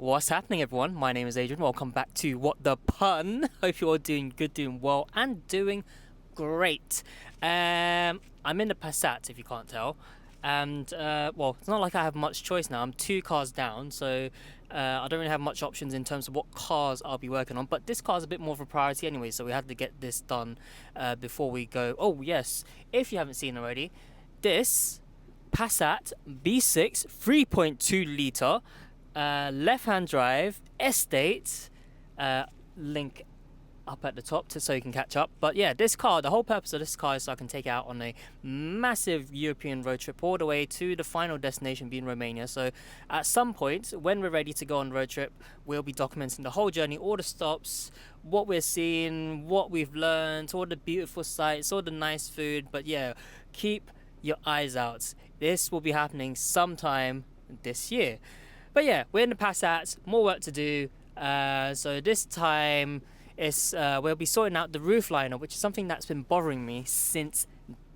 What's happening, everyone? My name is Adrian. Welcome back to What the Pun. Hope you're all doing good, doing well, and doing great. I'm in the Passat, if you can't tell. And, well, it's not like I have much choice now. I'm 2 cars down, so I don't really have much options in terms of what cars I'll be working on. But this car is a bit more of a priority anyway, so we had to get this done before we go. Oh, yes, if you haven't seen already, this Passat B6 3.2 litre left-hand drive estate, link up at the top so you can catch up. But yeah, this car, the whole purpose of this car is so I can take it out on a massive European road trip all the way to the final destination being Romania. So at some point when we're ready to go on the road trip, we'll be documenting the whole journey, all the stops, what we're seeing, what we've learned, all the beautiful sights, all the nice food. But yeah, keep your eyes out. This will be happening sometime this year. But yeah, we're in the Passat, more work to do. So this time we'll be sorting out the roof liner, which is something that's been bothering me since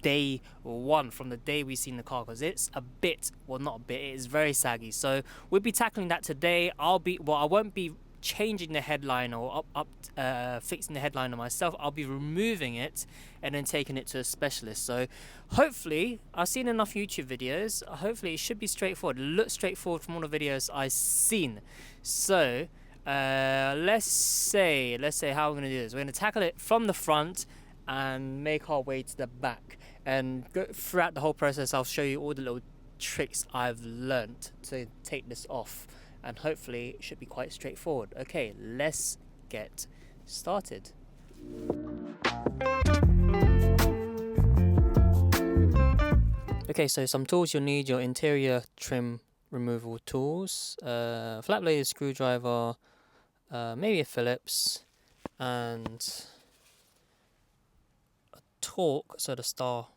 day one, from the day we've seen the car, because it's a bit, well, not a bit, it is very saggy. So we'll be tackling that today. I won't be changing the headliner or fixing the headliner myself. I'll be removing it and then taking it to a specialist. So hopefully, I've seen enough YouTube videos, hopefully it should be straightforward. It looks straightforward from all the videos I've seen. So let's say how we're going to do this. We're going to tackle it from the front and make our way to the back, and go throughout the whole process. I'll show you all the little tricks I've learnt to take this off, and hopefully it should be quite straightforward. Okay, let's get started. Okay, so some tools you'll need: your interior trim removal tools, flat bladed screwdriver, maybe a Phillips, and a torque, so the star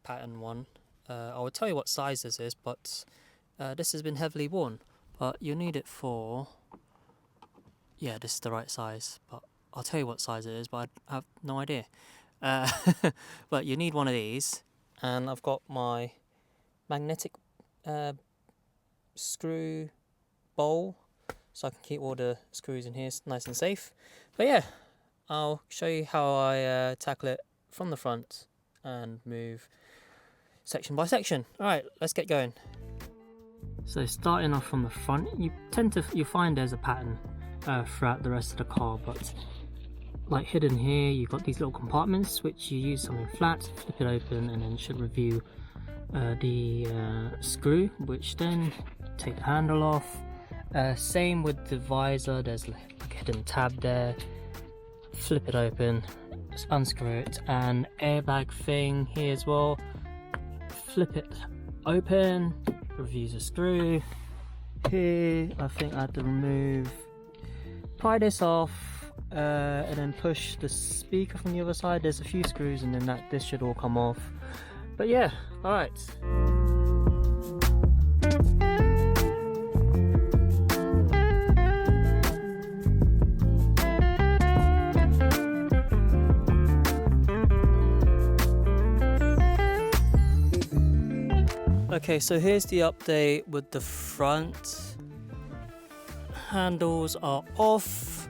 pattern one. I will tell you what size this is, but this has been heavily worn. But you'll need it for, yeah, this is the right size, but I'll tell you what size it is, but I have no idea. But you need one of these, and I've got my magnetic screw bowl, so I can keep all the screws in here nice and safe. But yeah, I'll show you how I tackle it from the front and move section by section. Alright, let's get going. So starting off from the front, you find there's a pattern throughout the rest of the car, but like hidden here, you've got these little compartments which you use something flat, flip it open, and then it should reveal the screw, which then take the handle off. Same with the visor, there's like a hidden tab there, flip it open, just unscrew it, and airbag thing here as well, flip it open, reveals a screw. Here I think I had to pry this off, and then push the speaker from the other side. There's a few screws, and then this should all come off. But yeah, alright. Okay, so here's the update with the front. Handles are off,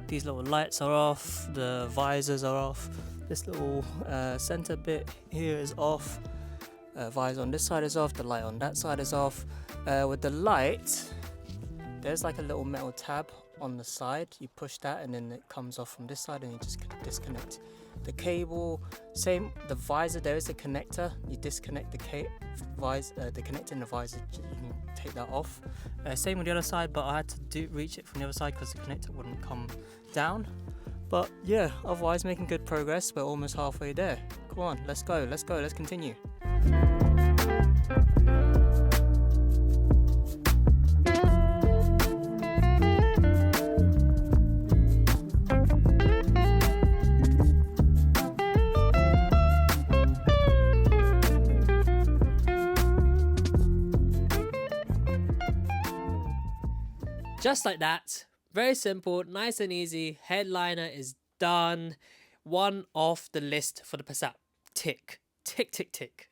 these little lights are off, the visors are off, this little center bit here is off, visor on this side is off, the light on that side is off. With the light, there's like a little metal tab on the side, you push that and then it comes off from this side, and you just disconnect the cable. Same, the visor, there is a connector, you disconnect the connector in the visor, you can take that off. Same with the other side, but I had to reach it from the other side because the connector wouldn't come down. But yeah, otherwise making good progress. We're almost halfway there. Come on, let's go, let's continue. Just like that, very simple, nice and easy. Headliner is done. One off the list for the Passat. Tick, tick, tick, tick.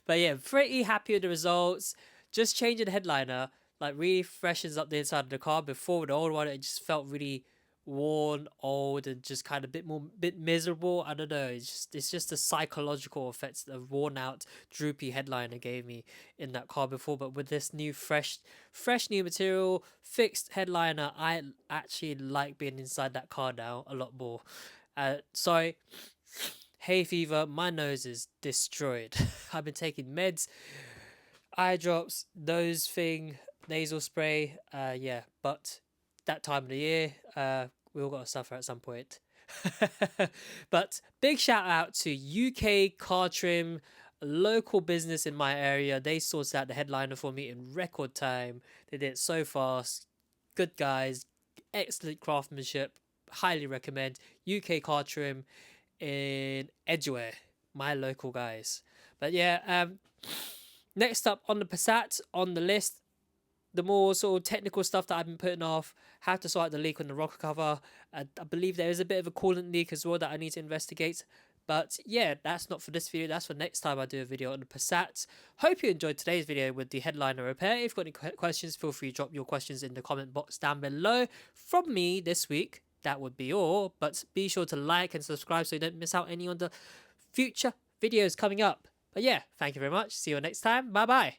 But yeah, pretty happy with the results. Just changing the headliner. like really freshens up the inside of the car. Before with the old one, it just felt really worn, old, and just kind of bit miserable. I don't know. It's just the psychological effects the worn out, droopy headliner gave me in that car before. But with this new fresh new material, fixed headliner, I actually like being inside that car now a lot more. Sorry, hay fever. My nose is destroyed. I've been taking meds, eye drops, nose thing, nasal spray. Yeah, but that time of the year, we all got to suffer at some point. But big shout out to UK Car Trim, a local business in my area. They sorted out the headliner for me in record time. They did it so fast. Good guys, excellent craftsmanship. Highly recommend UK Car Trim in Edgware, my local guys. But yeah, next up on the Passat on the list, the more sort of technical stuff that I've been putting off, how to sort out the leak on the rocker cover. I believe there is a bit of a coolant leak as well that I need to investigate. But yeah, that's not for this video. That's for next time I do a video on the Passat. Hope you enjoyed today's video with the headliner repair. If you've got any questions, feel free to drop your questions in the comment box down below. From me this week, that would be all. But be sure to like and subscribe so you don't miss out any on the future videos coming up. But yeah, thank you very much. See you next time. Bye bye.